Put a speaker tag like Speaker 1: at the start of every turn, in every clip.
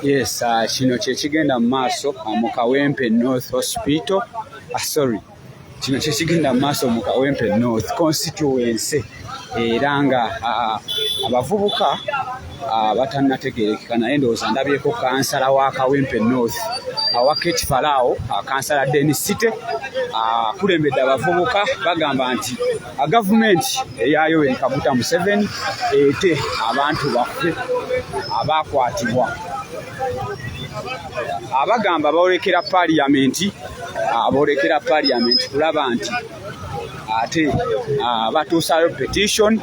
Speaker 1: Yes, kino kye kigenda mu maaso mu Kawempe North Hospital. Sorry. Kino kye kigenda mu maaso mu Kawempe North constituency. Era nga abavubuka batannategeerekeka naye ndowooza ndabyeko kansala wa Kawempe North awa Kk kansala Denisite akulembedde abavubuka bagamba nti gavumenti eya Yoweri Kaguta Museveni ete abantu baffe abakwatibwa abagamba boolekera parliament kulaba nti ate batuusayo petition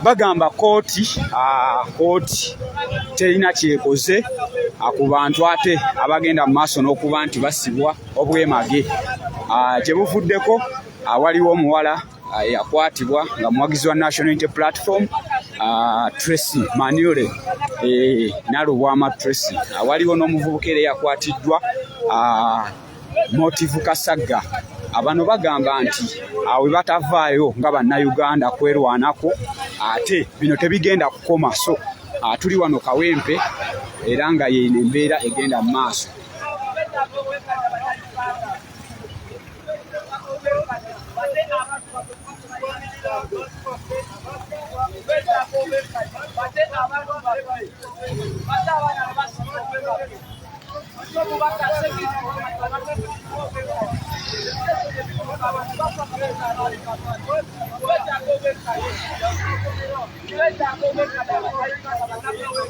Speaker 1: bagamba kooti terina kyekoze ku bantu ate abagenda mu maaso n'okuba nti basibwa obwemage. Gye buvuddeko waliwo omuwala yakwatibwa nga muwagizi wa National Unity Platform Tracy Manuel Nalubwama Tracy. Waliwo n'omuvubuka era yakwatiddwa Motive Kasagga. Abano bagamba nti we batavaayo nga bannayuganda kwerwanako ate bino tebigenda kukoma. So tuli wano Kawempe era nga yeino embeera egenda mu maaso.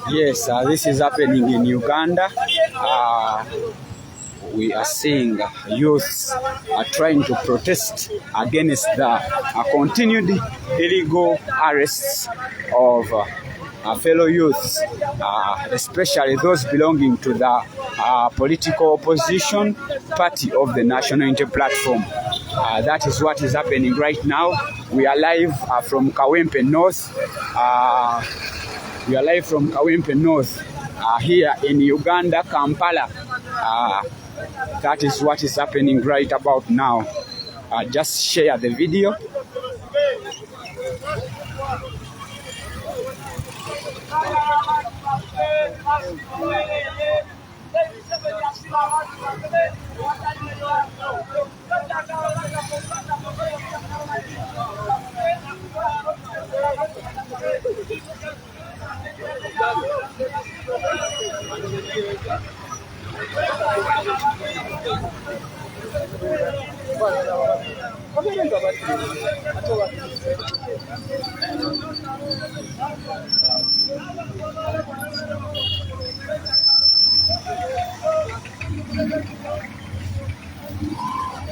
Speaker 1: Yes, this is happening in Uganda. We are seeing youths are trying to protest against the continued illegal arrests of fellow youths, especially those belonging to the political opposition party of the National Unity Platform. That is what is happening right now. We are live from Kawempe North. We are live from Kawempe North here in Uganda, Kampala. That is what is happening right about now. Just share the video.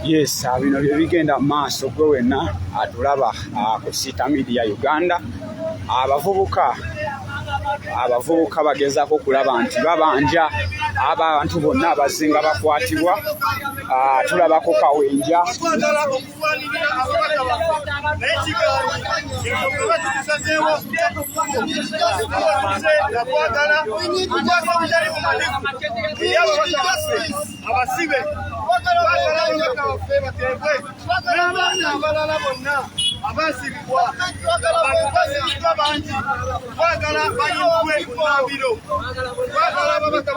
Speaker 1: Yes, bino bye bigenda mu maaso gwe wenna atulaba ku Sita Media Uganda. Abavubuka bagezaako kulaba nti babanja abantu bonna abazinga bakwatibwa. Tulabako Kawenja.
Speaker 2: abasibwa bangi twagala bayibwe kunambiro twagala babaka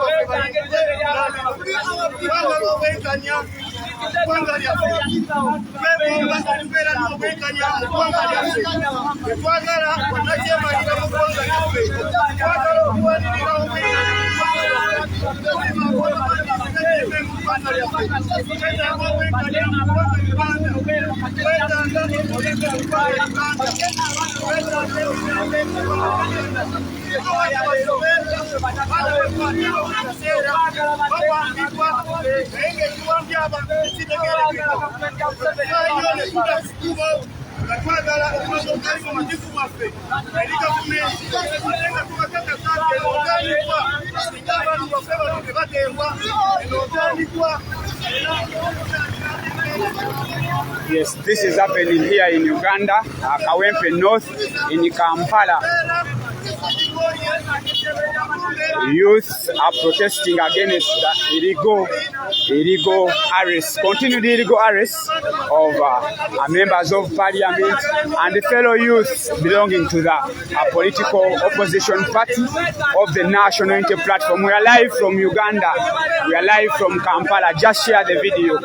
Speaker 2: twagala obwenkanya twagala twebonga okubeera n'obwenkanya mu ggwanga lyaffe twagala bannakyemalira mu ggwanga lyaffe twagala okuwanirira obwenkanya
Speaker 1: Yes, this is happening here in Uganda, Kawempe North, in Kampala. Youth are protesting against the illegal arrest, continued illegal arrest of members of parliament and the fellow youth belonging to the political opposition party of the National Unity Platform. We are live from Uganda. We are live from Kampala. Just share the video.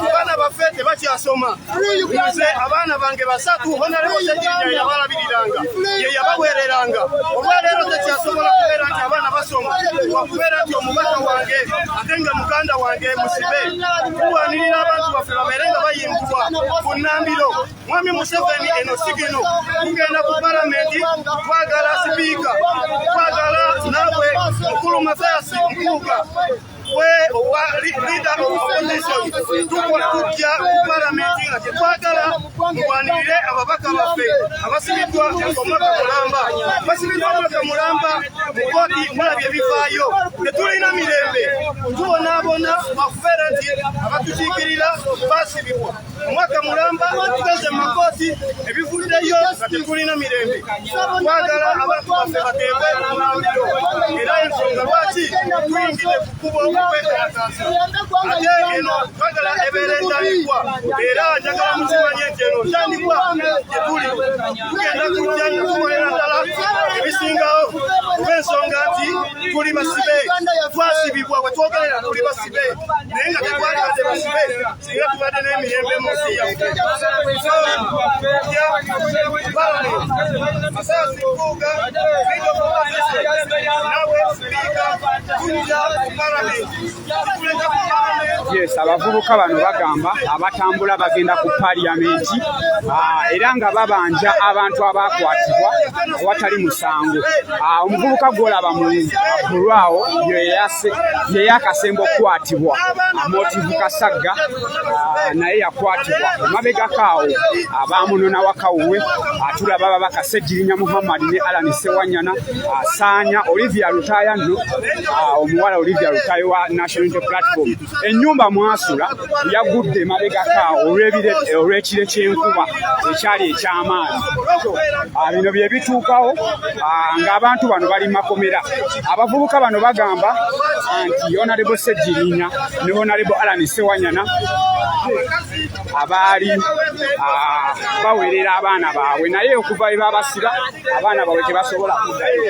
Speaker 2: Abana bafete bakyasoma abaana bange basatu honalebo sejinya yabalabiriranga ye yabawereranga olwaleero tekyasobola kubeera nti abaana basoma wakubeera nti omubaka wange atenga muganda wange musibe tuwanirira abantu baffe babeere nga bayimbulwa ku nnambiro. Mwami Museveni eno sigino tugenda ku palamenti twagala sipiika twagala nawe mukulu Mathias Mpuuga leader of opposition tujja ku palamenti nga tetwagala muwanirire ababaka baffe abasibiddwa omwaka mulamba basibiddwa omwaka mulamba mu kooti mulabye ebivaayo tetulina mirembe tubonaabona okubeera nti abatukiikirira basibibwa omwaka mulamba tugeze mu kooti ebivuddeyo nga tetulina mirembe. Twagala abantu baffe bateebwe ku nnambiro era ensonga lwaki tuyingire ku kkubo okwekalakaasa ate eno twagala ebeera entandikwa era njagala mukimanye nti eno ntandikwa gyetuli tugenda kujja nga tukolera ddala ebisingawo kuba ensonga nti tuli basibe twasibibwa bwe twogerera tuli basibe naye nga tetwalibadde basibe singa tubadde n'emirembe mu nsi yaffe. Mathias Mpuuga nawe sipiika tujja ku palamenti.
Speaker 1: Yes, abavubuka bano bagamba abatambula bagenda ku parliamenti era nga babanja abantu abakwatibwa awatali musango. Omuvubuka gwolaba mu kulwawo ye yakasemba okukwatibwa Motivu Kasagga naye yakwatibwa emabegakaawo abamunona wakawuwe tulaba babaka Sejjirinya Muhammad ne Alan Sewanyana Saanya Olivia Lutaya nno omuwala Olivia Lutaya wa National Unity Platform. Ennyumba mwasula yagudde emabegakaawo olw'ekire ky'enkuba ekyali eky'amaanyi. Bino bye bituukawo ng'abantu bano bali makomera. Abavubuka bano bagamba nti Honorable Sejjirinya ne Honorable Alan Sewanyana abaali bawerera abaana baabwe naye okuva we babasiba abaana baabwe tebasobola kuddayo.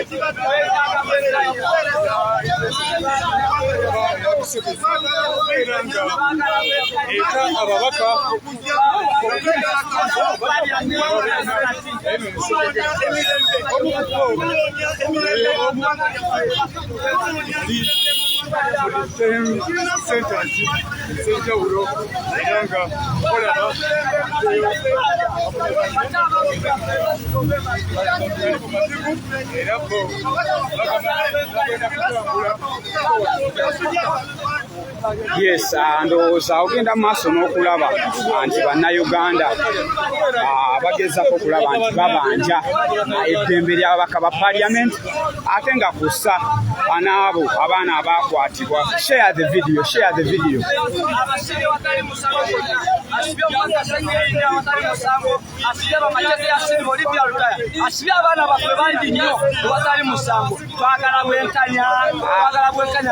Speaker 1: Yes, ndowooza ogenda mu maaso n'okulaba nti bannayuganda bagezaako okulaba nti babanja eddembe ly'ababaka ba parliament ate nga kussa banaabo abaana abaakwatibwa. Share the video, share the video.
Speaker 3: asibye bamajese yasini Bolivia Lutaya asibye abana baffe bangi nnyo batali musango twagala bwenkanya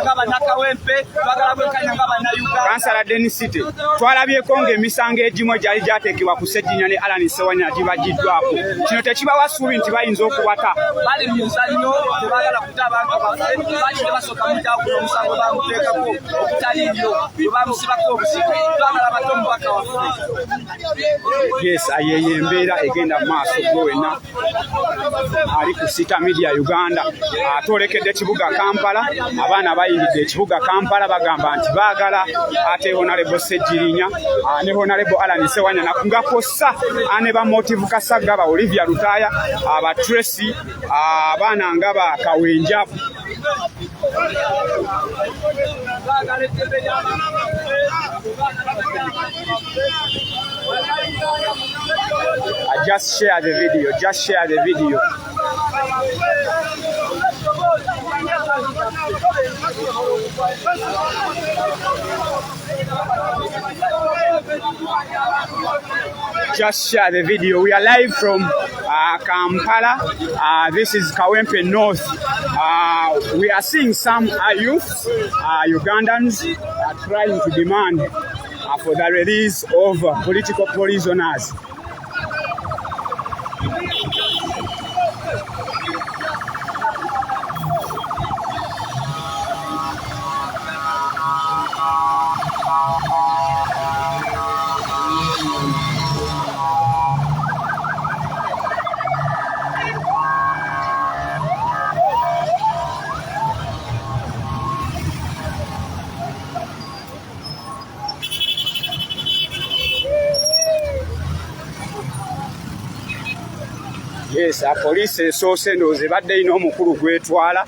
Speaker 3: ng'abannakawempe twagala bwenkanya ng'abannayuganda.
Speaker 1: Kansala Denisite twalabyeko ng'emisango egimu gyali gyateekebwa ku Sejjinya ne Alan Sewanya gibagiddwako kino tekibawa ssuubi nti bayinza okuwata
Speaker 3: bali mu mizannyo tebaagala kuta abantu baffe bali tebasooka mujjawo kuno omusango bamuteekako okutaliiyo bwe bamusibako obusika twagala bato omubaka waffe.
Speaker 1: Yes, ayeyo embeera egenda mu maaso gwe wenna ali ku Sita Media Uganda atwolekedde ekibuga Kampala abaana bayingidde ekibuga Kampala bagamba nti baagala ate Honorable Sejjirinya ne Honorable Alan Sewanya nga kossa ne ba Motive Kasagga ba Olivia Lutaya aba Tracy abaana nga ba Kawenja. Just share the video. Just share the video. Just share the video. We are live from Kampala. This is Kawempe North. We are seeing some youth, Ugandans, trying to demand for the release of political prisoners. Yes, police esoose ndowooza ebadde erina omukulu gwetwala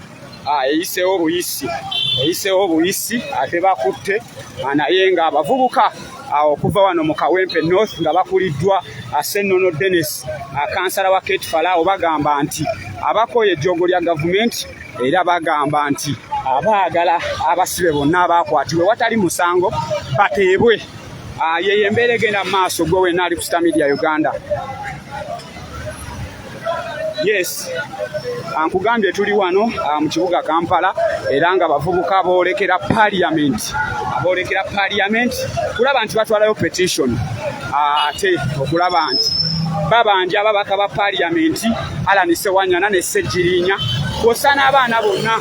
Speaker 1: eyiseewo buyisi ate bakutte naye nga abavubuka okuva wano mu Kawempe North nga bakuliddwa Ssennono Dennis kansala wa Kate Falao bagamba nti abakoye ejjogo lya gavumenti era bagamba nti abaagala abasibe bonna abakwatibwe watali musango bateebwe. Yeyo embeera egenda mu maaso gwe wenna ali ku Sita Media Uganda. Yes, ankugambye tuli wano mu kibuga Kampala era nga bavubuka boolekera parliament kulaba nti batwalayo petition ate okulaba nti babanja ababaka ba parliament Alan Sewanya ne Sejjirinya kw'ossa n'abaana bonna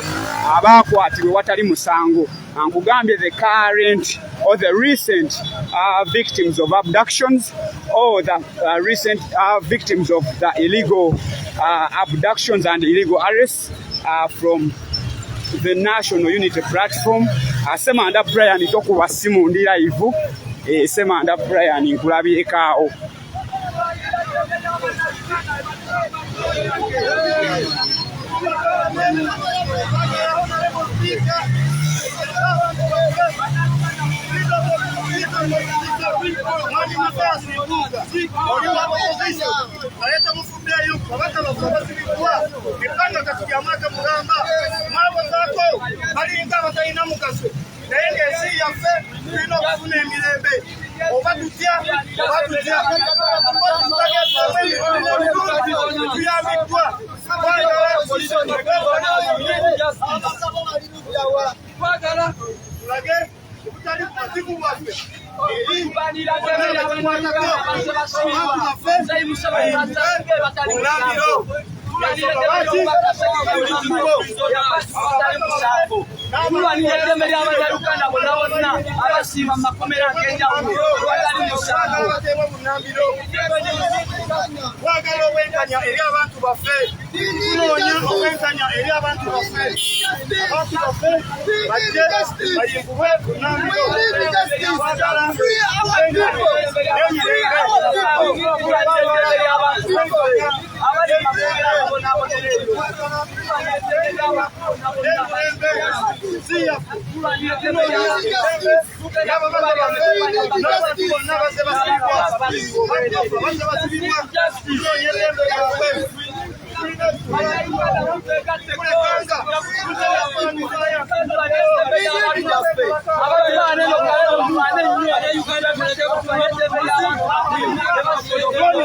Speaker 1: abaakwatibwe watali musango. Ankugambye the current or the recent victims of abductions or the recent victims of the illegal abductions and illegal arrests from the National Unity Platform. Semanda Brian tokuba simu ndi live. Semanda Brian nkulabyekaawo.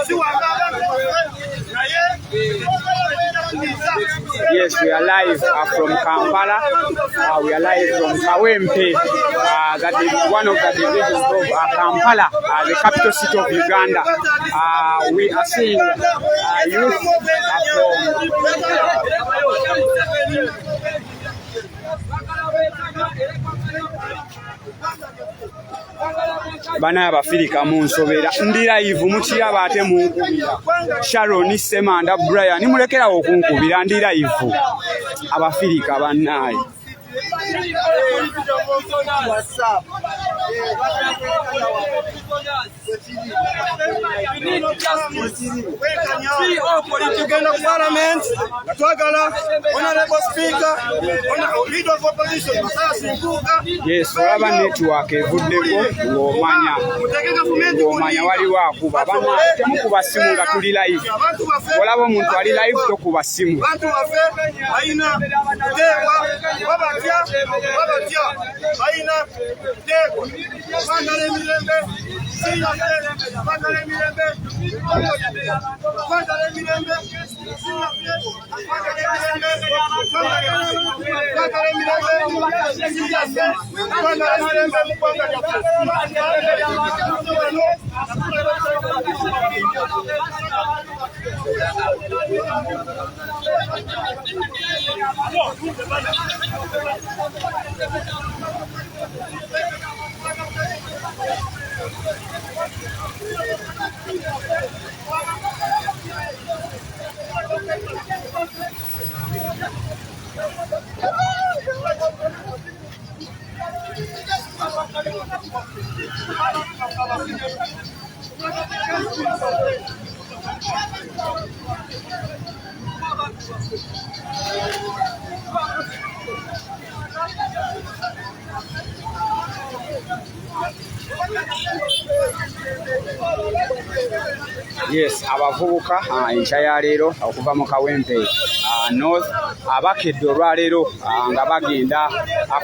Speaker 2: Uganda
Speaker 1: Yes, we are live from Kampala. We are live from Kawempe. That is one of the divisions of Kampala, the capital city of Uganda. We are seeing youth bana abafirika mu nsobera ndi live mukiyaba ate munkubira Sharon Semanda Brian mulekerawo okunkubira ndi live abafirika bannaye
Speaker 2: Parliament, Honorable Speaker, Leader of Opposition,
Speaker 1: yes, olaba network evuddeko ng'omanya waliwo akuba bana temukuba simu nga tuli live olaba omuntu ali live tokuba simu
Speaker 2: bantu baffe balina kuteekwa babatya balina kuteekwa kwagala emirembe kwagala emirembe kwagala emirembe
Speaker 1: Yes, abavubuka enkya ya leero okuva mu Kawempe North abakedde olwaleero nga bagenda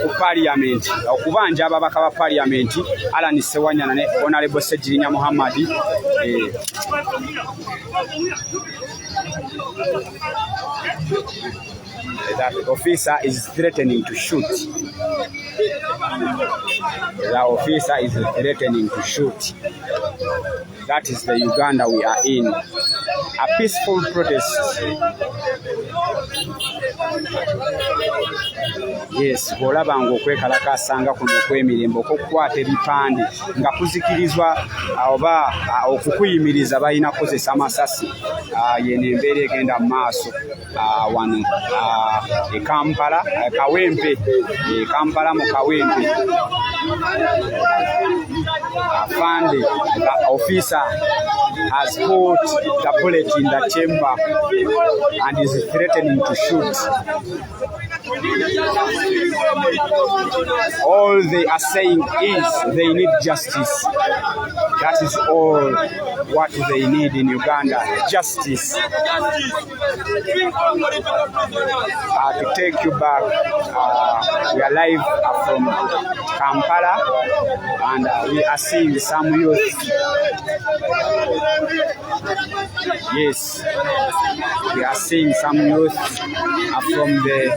Speaker 1: ku Parliament okubanja ababaka ba Parliament Alan Sewanyana ne Honorable Sejirinya Muhammad. That officer is threatening to shoot. The officer is threatening to shoot. That is the Uganda we are in. A peaceful protest. Yes, olaba nga okwekalakaasa nga kuno okw'emirembe okukwata ebipande nga kuzikirizwa oba okukuyimiriza balina kukozesa amasasi yeno embeera egenda mu maaso wano e Kampala Kawempe Kampala mu Kawempe. Afande, the officer has put the bullet in the chamber and is threatening to shoot. All they are saying is they need justice. That is all what they need in Uganda, justice. To take you back, we are live from Kampala and we are seeing some youth. Yes, we are seeing some youth from the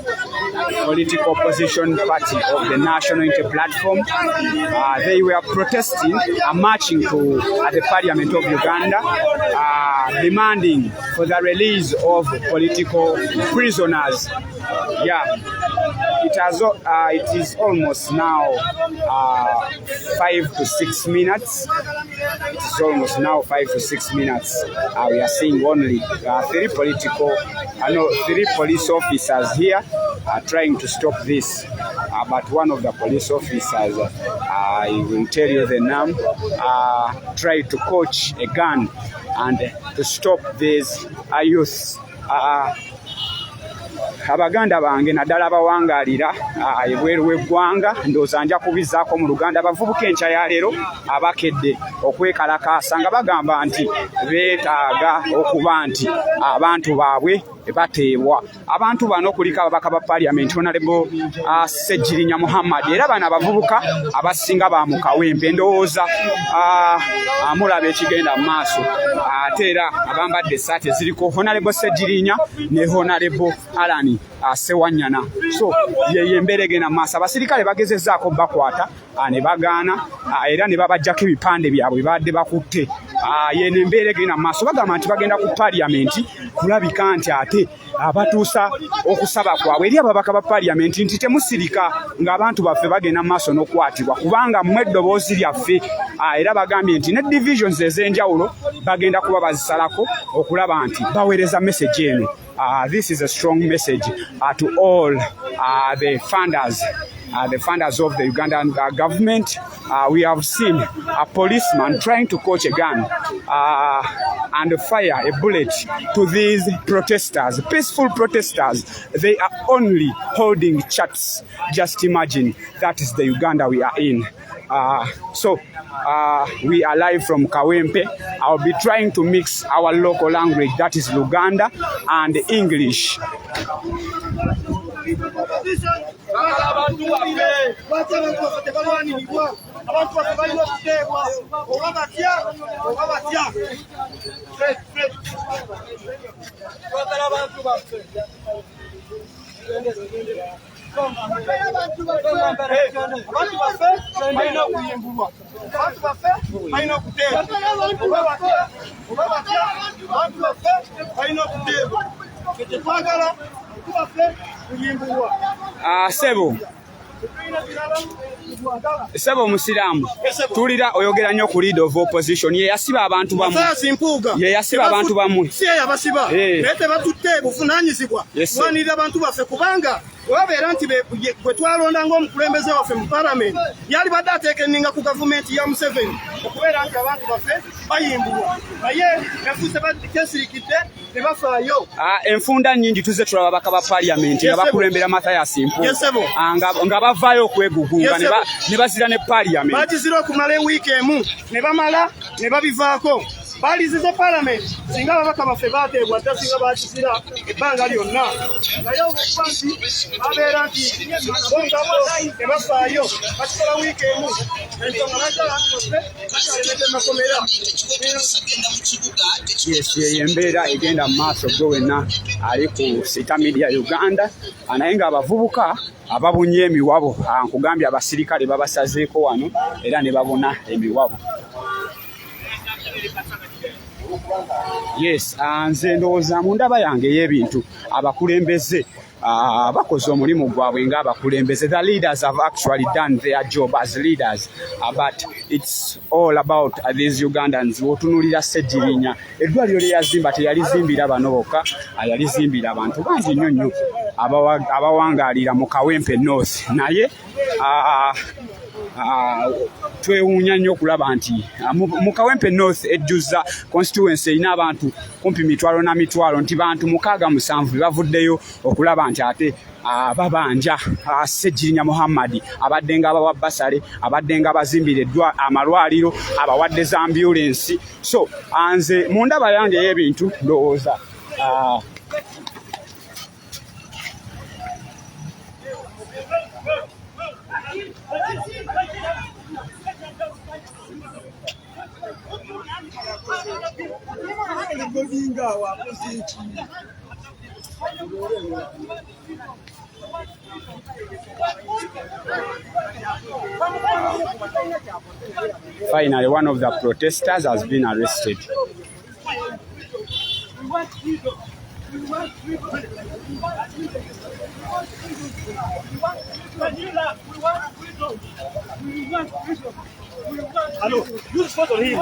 Speaker 1: political opposition party of the National Unity Platform. They were protesting and marching to the Parliament of Uganda, demanding for the release of political prisoners. Yeah, it is almost now 5 to 6 minutes. It is almost now 5 to 6 minutes. We are seeing only 3 police officers here trying to stop this. But one of the police officers, I will tell you the name, tried to coach a gun and to stop these youths. Abaganda bange naddala bawangaalira ebweru w'eggwanga ndowooza nja kubizaako mu Luganda abavubuka enkya ya leero abakedde okwekalakaasa nga bagamba nti beetaaga okuba nti abantu baabwe bateebwa. Abantu bano kuliko ababaka ba Parliament Honorable Sejirinya Muhammad era bano abavubuka abasinga ba mu Kawempe ndowooza mulaba ekigenda mu maaso ate era abambadde essaati eziriko Honorable Sejirinya ne Honorable Alan John Sewanyana. So ye embeera egenda maaso. Abasirikale bagezezzaako bakwata ne bagaana era ne babajjako ebipande byabwe badde bakutte. Yeno embeera egenda maaso. Bagamba nti bagenda ku paaliyamenti kulabika nti ate abatuusa okusaba kwabwe eri ababaka ba paaliyamenti nti temusirika ng'abantu baffe bagenda maaso n'okukwatibwa kubanga mmwe eddoboozi lyaffe. Era bagambye nti ne divisions ez'enjawulo bagenda kuba bazisalako okulaba nti baweereza message eno. This is a strong message to all the funders of the Ugandan government. We have seen a policeman trying to coach a gun and fire a bullet to these protesters, peaceful protesters. They are only holding chats. Just imagine, that is the Uganda we are in. We are live from Kawempe. I'll be trying to mix our local language, that is Luganda, and English. Sebo musiramu tulira oyogera nnyo ku leader of opposition ye yasiba abantu bamu ye yasiba abantu bamu
Speaker 2: si yabasiba bete batutte bufunanyizibwa wanira abantu baffe kubanga wabeera nti bwe twalonda ng'omukulembeze waffe mu parliament yali badde ateekeninga ku gavumenti ya Museveni okubeera nti abantu baffe bayimbulwa naye yafuuse bakesirikidde ne bafaayo.
Speaker 1: Enfunda nnyingi tuze tulaba ababaka ba parliament nga bakulembera Mathias Mpuuga nga bavaayo okwegugunga ne bazira ne parliament
Speaker 2: bakizira okumala ewiiki emu ne bamala ne babivaako baliziza parliament singa ababaka baffe baateebwa dda singa bakizira ebbanga lyonna naye okuba nti babeera nti bongabo ne bafaayo bakikola wiiki emu ensonga bakyala baffe bakyalemedde makomera.
Speaker 1: Yes, embeera egenda mu maaso gwe wenna ali ku Sita Media Uganda naye nga abavubuka ababunye emiwabo nkugambye abasirikale babasazeeko wano era ne babona emiwabo. Yes, nze ndowooza mu ndaba yange ey'ebintu abakulembeze bakoze omulimu gwabwe ng'abakulembeze. The leaders have actually done their job as leaders, but it's all about these Ugandans. Otunulira Ssejjirinya eddwaliro lye yazimba teyalizimbira bano bokka, yalizimbira abantu bangi nnyo nnyo abawangaalira mu Kawempe North. Naye twewuunya nnyo okulaba nti mu Kawempe North ejjuza constituency erina abantu kumpi mitwalo na mitwalo nti bantu 67 bavuddeyo okulaba nti ate babanja Ssejjirinya Muhammad abadde nga abawa basale abadde nga abazimbira amalwaliro abawadde za ambulance. So nze mu ndaba yange y'ebintu ndowooza finally one of the protesters has been arrested.
Speaker 2: Hello, you photo him.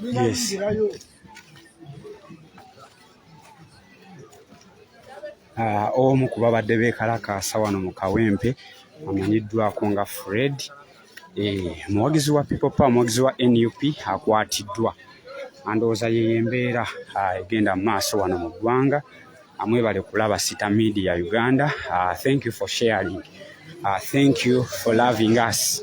Speaker 1: Yes. Omu ku babadde beekalakaasa wano mu Kawempe amanyiddwako nga Fred, muwagizi wa People Power, muwagizi wa NUP akwatiddwa. Andowooza y'embeera egenda mu maaso wano mu ggwanga. Mwebale kulaba Sita Media Uganda. Thank you for sharing. Thank you for loving us.